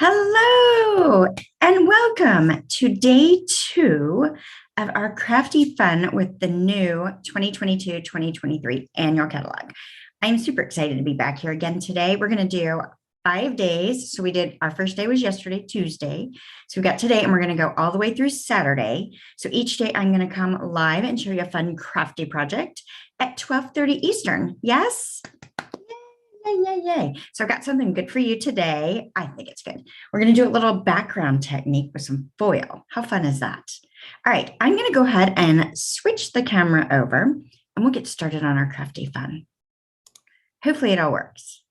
Hello and welcome to day 2 of our crafty fun with the new 2022-2023 annual catalog. I'm super excited to be back here again today. We're going to do 5 days. So we did, our first day was yesterday, Tuesday. So we got today and we're going to go all the way through Saturday. So each day I'm going to come live and show you a fun crafty project at 12:30 Eastern. Yes? Yay. So I've got something good for you today. I think it's good. We're going to do a little background technique with some foil. How fun is that? All right, I'm going to go ahead and switch the camera over and we'll get started on our crafty fun. Hopefully it all works.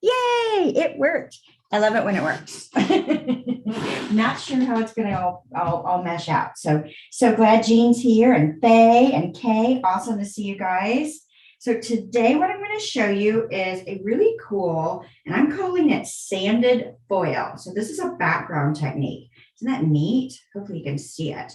Yay, it worked. I love it when it works. Not sure how it's going to all mesh out. So glad Jean's here and Faye and Kay. Awesome to see you guys. So today what I'm going to show you is a really cool, and I'm calling it sanded foil. So this is a background technique. Isn't that neat? Hopefully you can see it.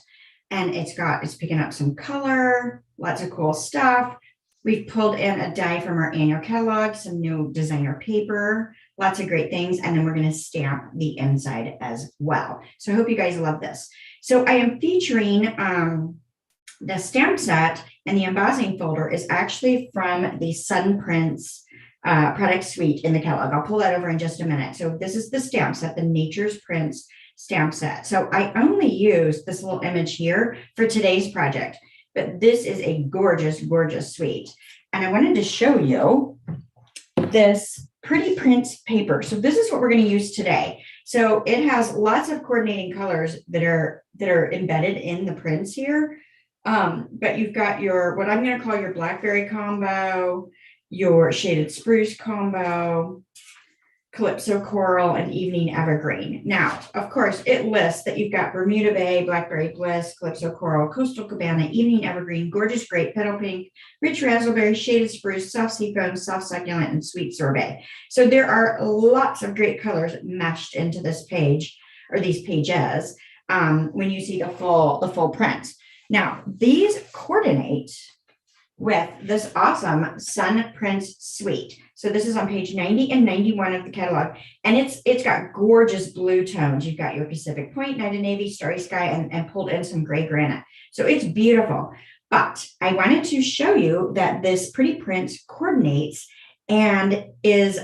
And it's picking up some color, lots of cool stuff. We've pulled in a die from our annual catalog, some new designer paper, lots of great things. And then we're going to stamp the inside as well. So I hope you guys love this. So I am featuring the stamp set, and the embossing folder is actually from the Sun Prints product suite in the catalog. I'll pull that over in just a minute. So this is the stamp set, the Nature's Prints stamp set. So I only use this little image here for today's project, but this is a gorgeous, gorgeous suite. And I wanted to show you this Pretty Prints paper. So this is what we're going to use today. So it has lots of coordinating colors that are embedded in the prints here. But you've got your, what I'm going to call your Blackberry combo, your shaded spruce combo, Calypso coral, and evening evergreen. Now, of course, it lists that you've got Bermuda Bay, Blackberry Bliss, Calypso coral, coastal cabana, evening evergreen, gorgeous grape, petal pink, rich raspberry, shaded spruce, soft seafoam, soft succulent, and sweet sorbet. So there are lots of great colors meshed into this page, or these pages, when you see the full print. Now, these coordinate with this awesome Sun Prints suite. So this is on page 90 and 91 of the catalog, and it's got gorgeous blue tones. You've got your Pacific Point, Night and Navy, Starry Sky, and pulled in some gray granite. So it's beautiful. But I wanted to show you that this Pretty Prints coordinates and is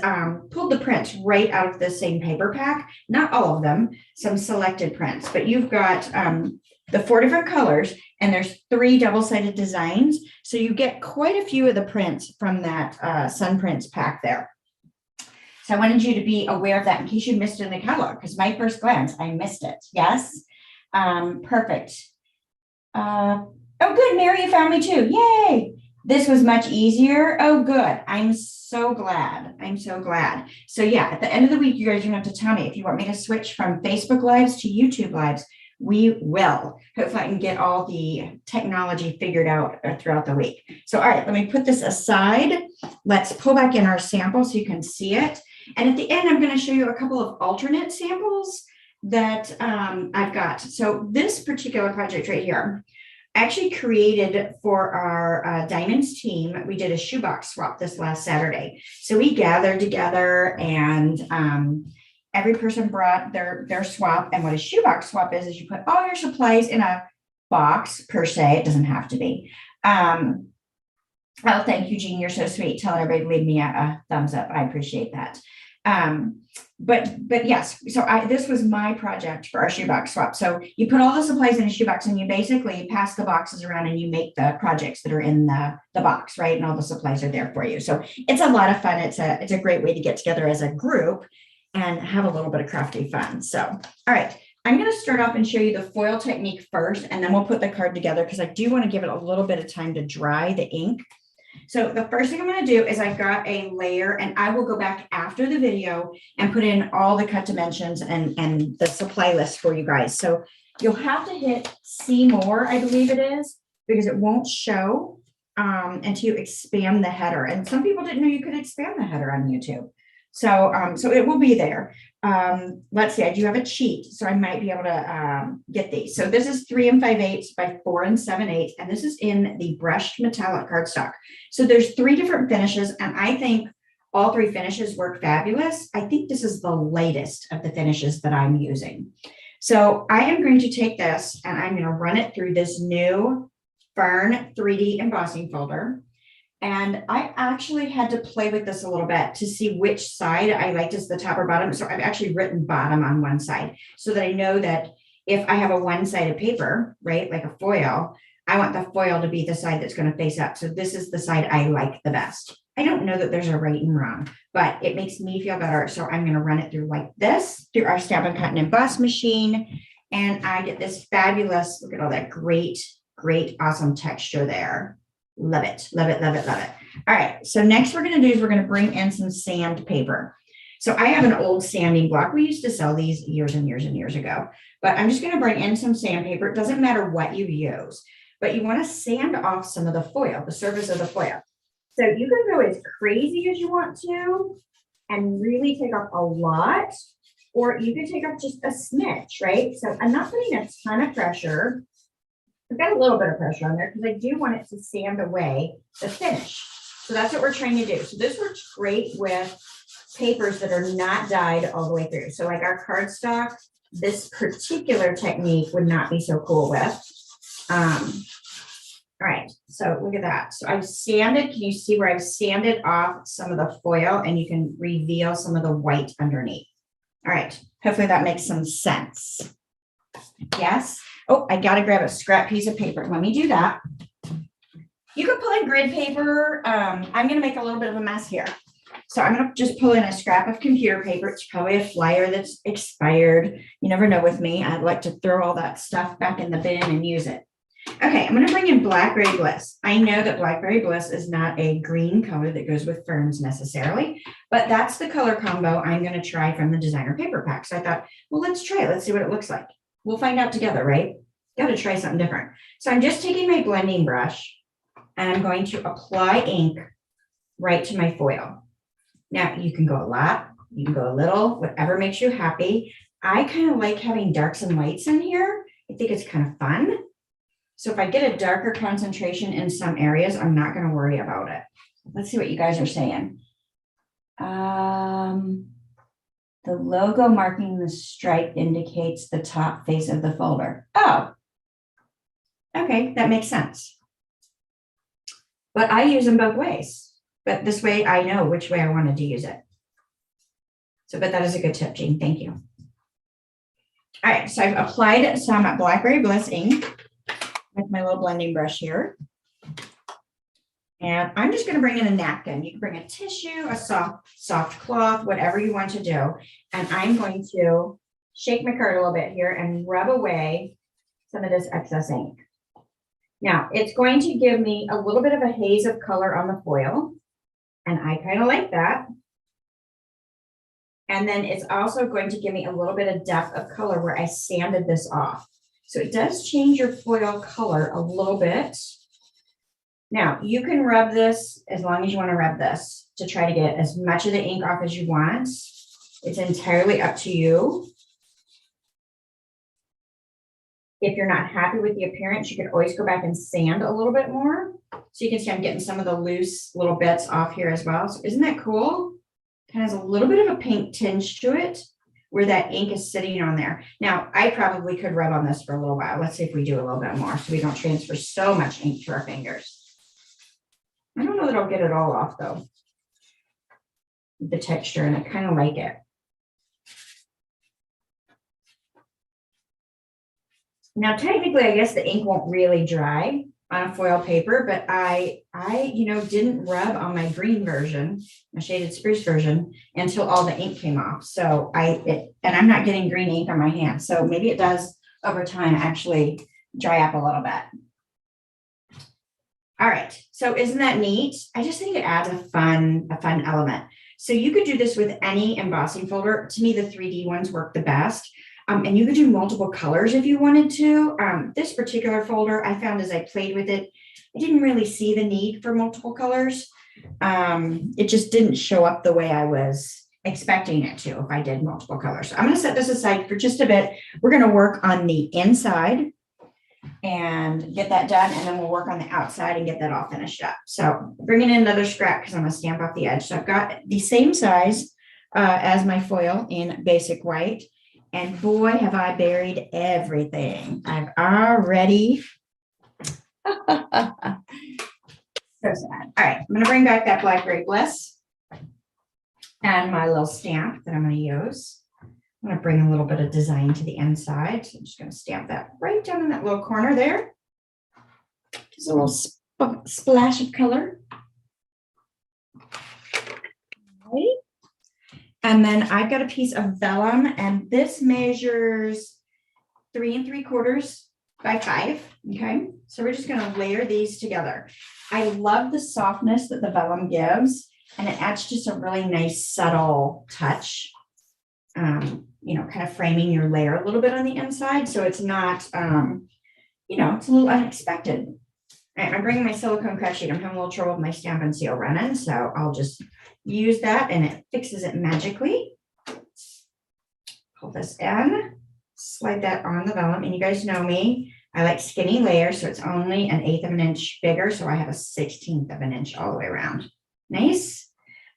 pulled the prints right out of the same paper pack. Not all of them, some selected prints, but you've got the 4 different colors, and there's 3 double-sided designs. So you get quite a few of the prints from that Sun Prints pack there. So I wanted you to be aware of that in case you missed it in the catalog, because my first glance, I missed it. Yes? Perfect. Oh, good, Mary, you found me too. Yay! This was much easier. Oh, good. I'm so glad. I'm so glad. So yeah, at the end of the week, you guys are going to have to tell me if you want me to switch from Facebook Lives to YouTube Lives. We will. Hopefully I can get all the technology figured out throughout the week. So, all right, let me put this aside. Let's pull back in our sample so you can see it. And at the end, I'm going to show you a couple of alternate samples that I've got. So this particular project right here, I actually created for our Diamonds team. We did a shoebox swap this last Saturday. So we gathered together and every person brought their swap. And what a shoebox swap is you put all your supplies in a box per se. It doesn't have to be. Oh, thank you, Jean. You're so sweet. Tell everybody to leave me a thumbs up. I appreciate that. But yes, so this was my project for our shoebox swap. So you put all the supplies in a shoebox and you basically pass the boxes around and you make the projects that are in the box, right? And all the supplies are there for you. So it's a lot of fun. It's a great way to get together as a group and have a little bit of crafty fun. So, all right, I'm going to start off and show you the foil technique first, and then we'll put the card together because I do want to give it a little bit of time to dry the ink. So the first thing I'm going to do is I've got a layer, and I will go back after the video and put in all the cut dimensions and the supply list for you guys. So you'll have to hit see more, I believe it is, because it won't show until you expand the header. And some people didn't know you could expand the header on YouTube. So it will be there. Let's see, I do have a cheat, so I might be able to get these. So this is 3 5/8 by 4 7/8, and this is in the brushed metallic cardstock. So there's 3 different finishes, and I think All three finishes work fabulous. I think this is the lightest of the finishes that I'm using. So I am going to take this and I'm going to run it through this new Fern 3D embossing folder. And I actually had to play with this a little bit to see which side I liked as the top or bottom. So I've actually written bottom on one side so that I know that if I have a one-sided paper, right, like a foil, I want the foil to be the side that's going to face up. So this is the side I like the best. I don't know that there's a right and wrong, but it makes me feel better. So I'm going to run it through like this, through our Stampin' Cut and Emboss machine. And I get this fabulous, look at all that great, awesome texture there. Love it, love it, love it, love it. All right, so next we're going to do is we're going to bring in some sandpaper. So I have an old sanding block. We used to sell these years and years and years ago, but I'm just going to bring in some sandpaper. It doesn't matter what you use, but you want to sand off some of the foil, the surface of the foil. So you can go as crazy as you want to and really take off a lot, or you can take off just a smidge, right? So I'm not putting a ton of pressure. I've got a little bit of pressure on there because I do want it to sand away the finish. So that's what we're trying to do. So this works great with papers that are not dyed all the way through. So like our cardstock, this particular technique would not be so cool with. All right, so look at that. So I've sanded, can you see where I've sanded off some of the foil and you can reveal some of the white underneath. All right, hopefully that makes some sense. Yes. Oh, I got to grab a scrap piece of paper. Let me do that. You can pull in grid paper. I'm going to make a little bit of a mess here. So I'm going to just pull in a scrap of computer paper. It's probably a flyer that's expired. You never know with me. I'd like to throw all that stuff back in the bin and use it. Okay, I'm going to bring in Blackberry Bliss. I know that Blackberry Bliss is not a green color that goes with ferns necessarily, but that's the color combo I'm going to try from the designer paper pack. So I thought, well, let's try it. Let's see what it looks like. We'll find out together, right? Got to try something different. So I'm just taking my blending brush and I'm going to apply ink right to my foil. Now you can go a lot, you can go a little, whatever makes you happy. I kind of like having darks and lights in here. I think it's kind of fun. So if I get a darker concentration in some areas, I'm not going to worry about it. Let's see what you guys are saying. The logo marking the stripe indicates the top face of the folder. Oh, okay, that makes sense. But I use them both ways. But this way I know which way I wanted to use it. So, but that is a good tip, Jean. Thank you. All right, so I've applied some Blackberry Bliss ink with my little blending brush here. And I'm just going to bring in a napkin. You can bring a tissue, a soft cloth, whatever you want to do. And I'm going to shake my card a little bit here and rub away some of this excess ink. Now, it's going to give me a little bit of a haze of color on the foil. And I kind of like that. And then it's also going to give me a little bit of depth of color where I sanded this off. So it does change your foil color a little bit. Now, you can rub this as long as you want to rub this to try to get as much of the ink off as you want. It's entirely up to you. If you're not happy with the appearance, you can always go back and sand a little bit more. So you can see I'm getting some of the loose little bits off here as well. So isn't that cool? Kind of has a little bit of a pink tinge to it where that ink is sitting on there. Now, I probably could rub on this for a little while. Let's see if we do a little bit more so we don't transfer so much ink to our fingers. I don't know that I'll get it all off though. The texture, and I kind of like it. Now, technically, I guess the ink won't really dry on a foil paper, but I didn't rub on my green version, my shaded spruce version, until all the ink came off. So and I'm not getting green ink on my hand. So maybe it does over time actually dry up a little bit. All right. So isn't that neat? I just think it adds a fun element. So you could do this with any embossing folder. To me, the 3D ones work the best. And you could do multiple colors if you wanted to. This particular folder, I found as I played with it, I didn't really see the need for multiple colors. It just didn't show up the way I was expecting it to if I did multiple colors. So I'm going to set this aside for just a bit. We're going to work on the inside and get that done. And then we'll work on the outside and get that all finished up. So bringing in another scrap because I'm going to stamp off the edge. So I've got the same size as my foil in basic white. And boy, have I buried everything. I've already. So sad. All right, I'm going to bring back that Blackberry Bliss and my little stamp that I'm going to use. I'm going to bring a little bit of design to the inside. So I'm just going to stamp that right down in that little corner there. Just a little splash of color. Right. And then I've got a piece of vellum, and this measures 3 3/4 by 5. Okay, so we're just going to layer these together. I love the softness that the vellum gives, and it adds just a really nice subtle touch. You know, kind of framing your layer a little bit on the inside, so it's not, you know, it's a little unexpected. All right, I'm bringing my silicone cut sheet. I'm having a little trouble with my stamp and seal running, so I'll just use that, and it fixes it magically. Pull this in, slide that on the vellum, and you guys know me. I like skinny layers, so it's only 1/8 of an inch bigger, so I have a 1/16 of an inch all the way around. Nice.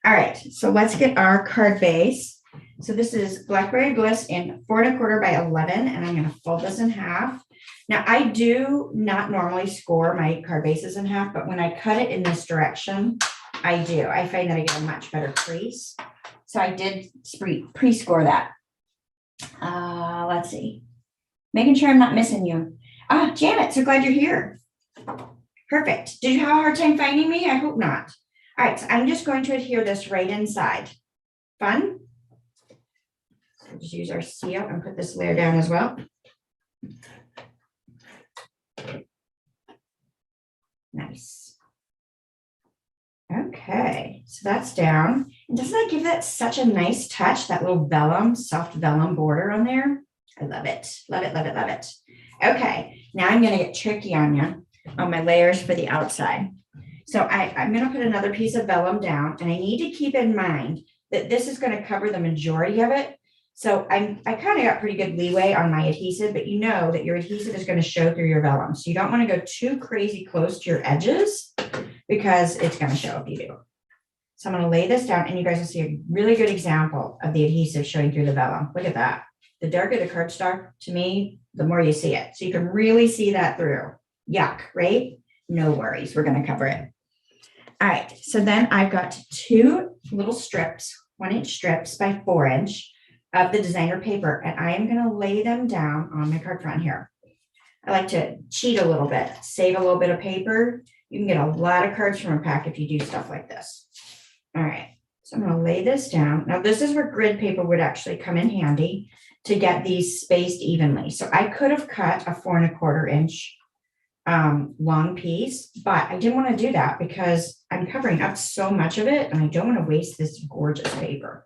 All right, so let's get our card base. So this is Blackberry Bliss in 4 1/4 by 11, and I'm going to fold this in half. Now I do not normally score my card bases in half, but when I cut it in this direction, I do. I find that I get a much better crease. So I did pre-score that. Let's see. Making sure I'm not missing you. Janet, so glad you're here. Perfect. Did you have a hard time finding me? I hope not. All right, so I'm just going to adhere this right inside. Fun? So just use our seal and put this layer down as well. Nice. Okay, so that's down. And doesn't that give that such a nice touch, that little vellum, soft vellum border on there? I love it. Love it, love it, love it. Okay, now I'm going to get tricky on you on my layers for the outside. So I'm going to put another piece of vellum down, and I need to keep in mind that this is going to cover the majority of it. So I kind of got pretty good leeway on my adhesive, but you know that your adhesive is going to show through your vellum. So you don't want to go too crazy close to your edges because it's going to show if you do. So I'm going to lay this down, and you guys will see a really good example of the adhesive showing through the vellum. Look at that. The darker the cardstock, to me, the more you see it. So you can really see that through. Yuck, right? No worries. We're going to cover it. All right. So then I've got 2 little strips, 1-inch strips by 4-inch of the designer paper, and I am going to lay them down on my card front here. I like to cheat a little bit, save a little bit of paper. You can get a lot of cards from a pack if you do stuff like this. All right, so I'm going to lay this down. Now this is where grid paper would actually come in handy to get these spaced evenly. So I could have cut a 4 1/4 inch long piece, but I didn't want to do that because I'm covering up so much of it, and I don't want to waste this gorgeous paper.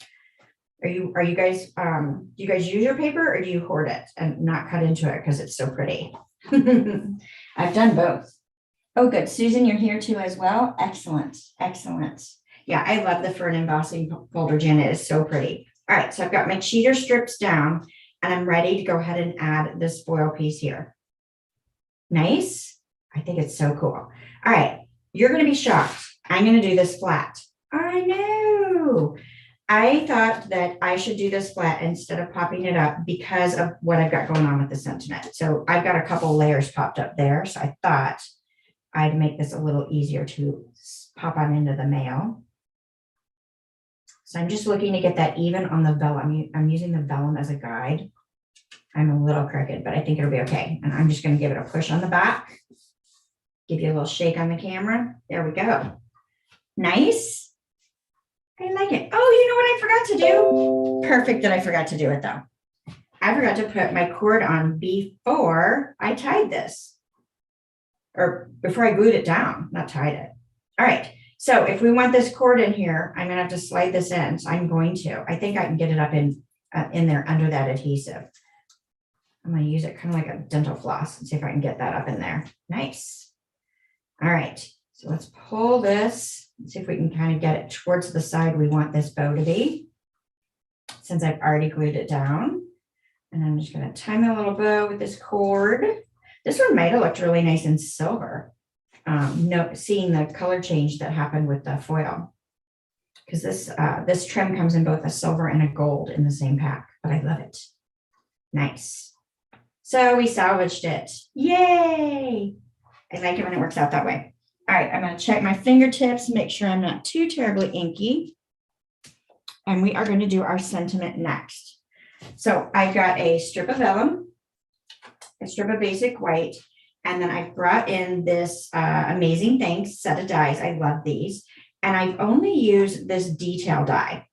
Are you guys, do you guys use your paper, or do you hoard it and not cut into it because it's so pretty? I've done both. Oh, good. Susan, you're here too as well. Excellent. Excellent. Yeah, I love the fern embossing folder, Janet. It is so pretty. All right, so I've got my cheater strips down, and I'm ready to go ahead and add this foil piece here. Nice. I think it's so cool. All right, you're going to be shocked. I'm going to do this flat. I know. I thought that I should do this flat instead of popping it up because of what I've got going on with the sentiment. So I've got a couple layers popped up there. So I thought I'd make this a little easier to pop on into the mail. So I'm just looking to get that even on the vellum. I'm using the vellum as a guide. I'm a little crooked, but I think it'll be okay. And I'm just going to give it a push on the back. Give you a little shake on the camera. There we go. Nice. I like it. Oh, you know what I forgot to do? Perfect that I forgot to do it though. I forgot to put my cord on before I tied this. Or before I glued it down, not tied it. All right. So if we want this cord in here, I'm going to have to slide this in. So I'm going to. I think I can get it up in there under that adhesive. I'm going to use it kind of like a dental floss and see if I can get that up in there. Nice. All right. So let's pull this. See if we can kind of get it towards the side we want this bow to be, since I've already glued it down. And I'm just going to tie my little bow with this cord. This one might have looked really nice in silver. No, seeing the color change that happened with the foil. Because this trim comes in both a silver and a gold in the same pack, but I love it. Nice. So we salvaged it. Yay! I like it when it works out that way. All right, I'm going to check my fingertips, make sure I'm not too terribly inky. And we are going to do our sentiment next. So I got a strip of vellum, a strip of basic white, and then I brought in this Amazing Thanks set of dies. I love these. And I've only used this detail die.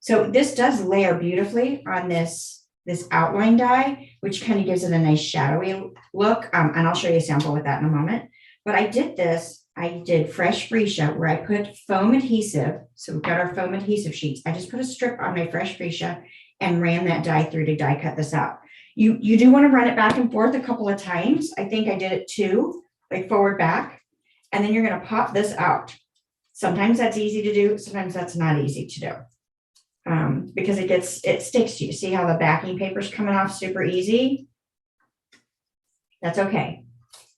So this does layer beautifully on this outline die, which kind of gives it a nice shadowy look. And I'll show you a sample with that in a moment. But I did fresh Freesia where I put foam adhesive. So we've got our foam adhesive sheets. I just put a strip on my fresh Freesia and ran that die through to die cut this out. You do want to run it back and forth a couple of times. I think I did it 2, like forward, back. And then you're going to pop this out. Sometimes that's easy to do. Sometimes that's not easy to do because it sticks to you. See how the backing paper's coming off super easy? That's okay.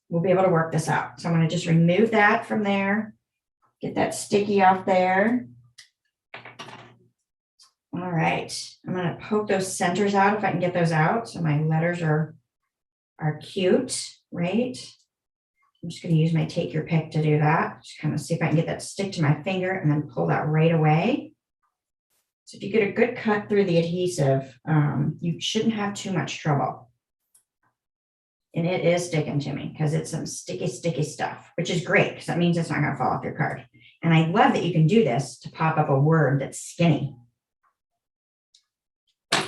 We'll be able to work this out. So I'm going to just remove that from there. Get that sticky off there. All right. I'm going to poke those centers out if I can get those out. So my letters are cute, right? I'm just going to use my take your pick to do that. Just kind of see if I can get that stick to my finger and then pull that right away. So if you get a good cut through the adhesive, you shouldn't have too much trouble. And it is sticking to me because it's some sticky, sticky stuff, which is great because that means it's not going to fall off your card. And I love that you can do this to pop up a word that's skinny. All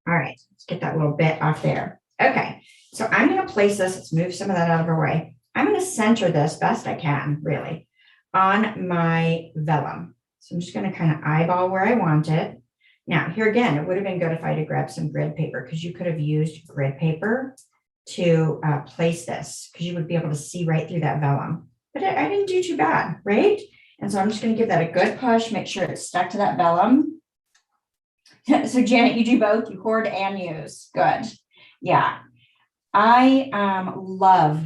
right, let's get that little bit off there. Okay, so I'm going to place this. Let's move some of that out of our way. I'm going to center this best I can, really, on my vellum. So I'm just going to kind of eyeball where I want it. Now, here again, it would have been good if I had grabbed some grid paper because you could have used grid paper to place this because you would be able to see right through that vellum. But I didn't do too bad, right? And so I'm just going to give that a good push, make sure it's stuck to that vellum. So Janet, you do both, you hoard and use. Good. Yeah. I love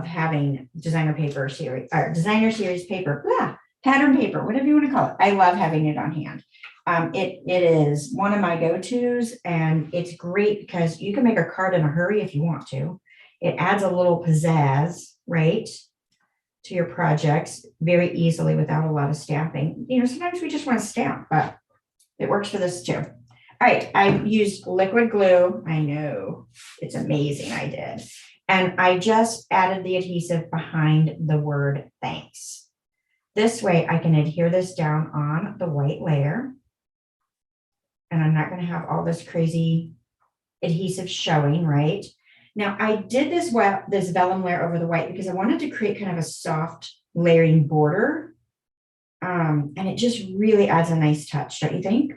having designer paper series or designer series paper, pattern paper, whatever you want to call it. I love having it on hand. It is one of my go-tos and it's great because you can make a card in a hurry if you want to. It adds a little pizzazz, right, to your projects very easily without a lot of stamping. You know, sometimes we just want to stamp, but it works for this too. All right, I used liquid glue. I know, it's amazing I did. And I just added the adhesive behind the word thanks. This way I can adhere this down on the white layer. And I'm not going to have all this crazy adhesive showing, right? Now I did this vellum layer over the white because I wanted to create kind of a soft layering border. And it just really adds a nice touch, don't you think?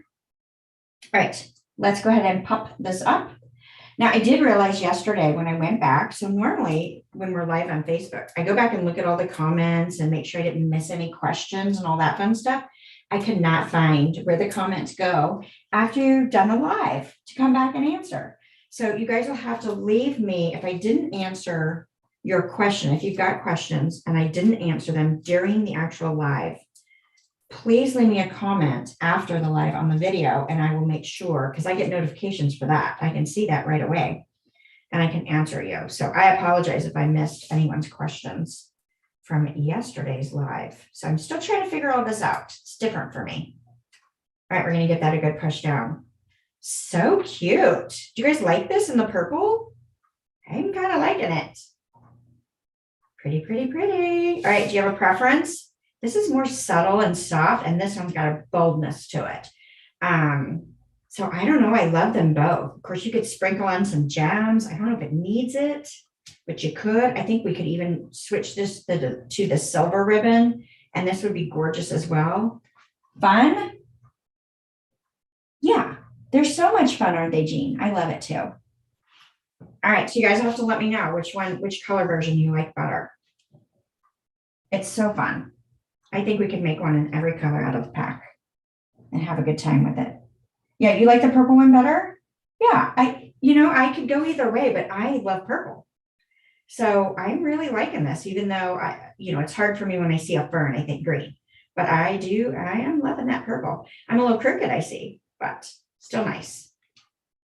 All right, let's go ahead and pop this up. Now, I did realize yesterday when I went back, so normally when we're live on Facebook, I go back and look at all the comments and make sure I didn't miss any questions and all that fun stuff. I could not find where the comments go after you've done a live to come back and answer. So you guys will have to leave me if I didn't answer your question. If you've got questions and I didn't answer them during the actual live, please leave me a comment after the live on the video and I will make sure, because I get notifications for that. I can see that right away and I can answer you. So I apologize if I missed anyone's questions from yesterday's live. So I'm still trying to figure all this out. It's different for me. All right, we're going to get that a good push down. So cute. Do you guys like this in the purple? I'm kind of liking it. Pretty, pretty, pretty. All right, do you have a preference? This is more subtle and soft, and this one's got a boldness to it. So I don't know. I love them both. Of course, you could sprinkle on some gems. I don't know if it needs it, but you could. I think we could even switch this to the silver ribbon, and this would be gorgeous as well. Fun? Yeah, they're so much fun, aren't they, Jean? I love it too. All right, so you guys have to let me know which color version you like better. It's so fun. I think we could make one in every color out of the pack and have a good time with it. Yeah, you like the purple one better? Yeah, I could go either way, but I love purple. So I'm really liking this, even though it's hard for me when I see a fern, I think green, but I am loving that purple. I'm a little crooked, I see, but still nice.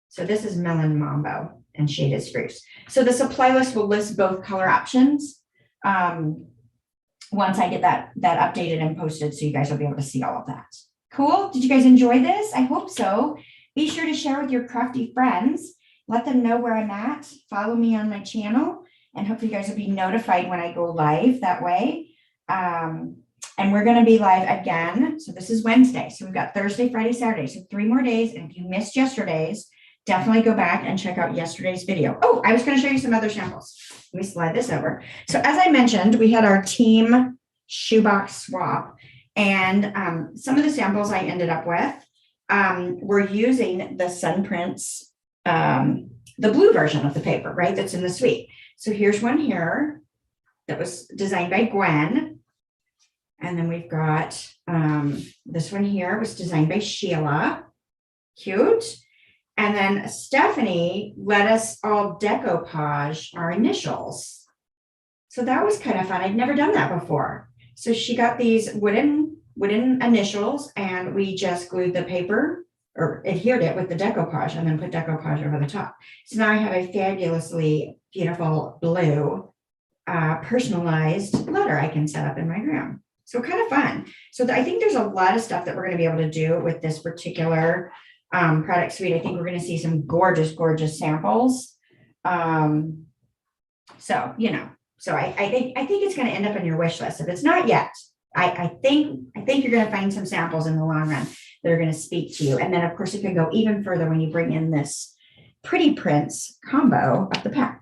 So this is Melon Mambo and shaded spruce. So the supply list will list both color options. Once I get that updated and posted, so you guys will be able to see all of that. Cool. Did you guys enjoy this? I hope so. Be sure to share with your crafty friends. Let them know where I'm at. Follow me on my channel, and hopefully you guys will be notified when I go live that way. And we're going to be live again. So this is Wednesday. So we've got Thursday, Friday, Saturday. So 3 more days. And if you missed yesterday's, definitely go back and check out yesterday's video. Oh, I was going to show you some other samples. Let me slide this over. So as I mentioned, we had our team shoebox swap, and some of the samples I ended up with were using the Sun Prints, the blue version of the paper, right? That's in the suite. So here's one here that was designed by Gwen. And then we've got this one here was designed by Sheila. Cute. And then Stephanie let us all decoupage our initials. So that was kind of fun. I'd never done that before. So she got these wooden initials, and we just glued the paper or adhered it with the decoupage and then put decoupage over the top. So now I have a fabulously beautiful blue personalized letter I can set up in my room. So kind of fun. So I think there's a lot of stuff that we're going to be able to do with this particular product suite. I think we're going to see some gorgeous, gorgeous samples. So I think it's going to end up on your wish list. If it's not yet, I think you're going to find some samples in the long run that are going to speak to you. And then of course it can go even further when you bring in this Pretty Prints combo of the pack.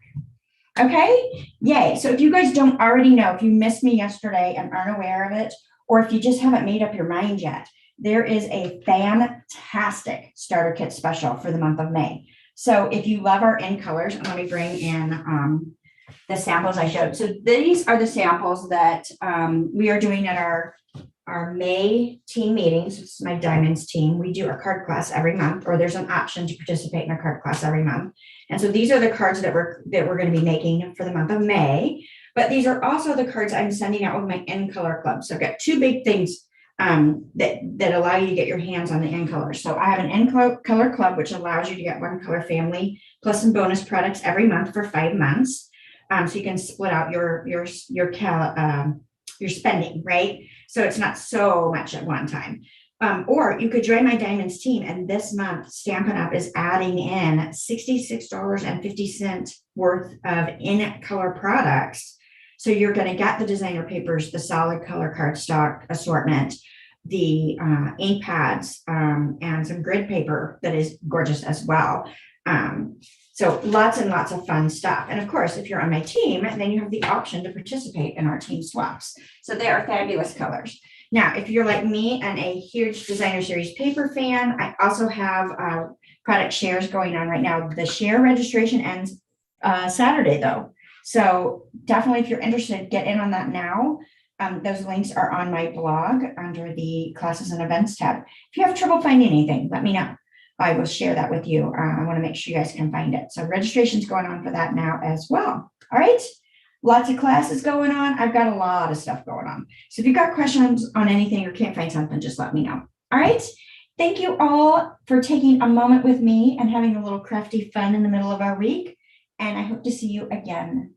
Okay, yay. So if you guys don't already know, if you missed me yesterday and aren't aware of it, or if you just haven't made up your mind yet, there is a fantastic starter kit special for the month of May. So if you love our in colors, let me bring in the samples I showed. So these are the samples that we are doing at our May team meetings. This is my diamonds team. We do a card class every month, or there's an option to participate in a card class every month. And so these are the cards that we're going to be making for the month of May. But these are also the cards I'm sending out with my in color club. So I've got 2 big things that allow you to get your hands on the in colors. So I have an in color club, which allows you to get 1 color family plus some bonus products every month for 5 months. So you can split out your spending, right? So it's not so much at one time. Or you could join my diamonds team, and this month Stampin' Up! Is adding in $66.50 worth of in color products. So you're going to get the designer papers, the solid color cardstock assortment, the ink pads, and some grid paper that is gorgeous as well. So lots and lots of fun stuff. And of course, if you're on my team, then you have the option to participate in our team swaps. So they are fabulous colors. Now, if you're like me and a huge designer series paper fan, I also have product shares going on right now. The share registration ends Saturday though. So definitely, if you're interested, get in on that now. Those links are on my blog under the classes and events tab. If you have trouble finding anything, let me know. I will share that with you. I want to make sure you guys can find it. So registration's going on for that now as well. All right. Lots of classes going on. I've got a lot of stuff going on. So if you've got questions on anything or can't find something, just let me know. All right. Thank you all for taking a moment with me and having a little crafty fun in the middle of our week. And I hope to see you again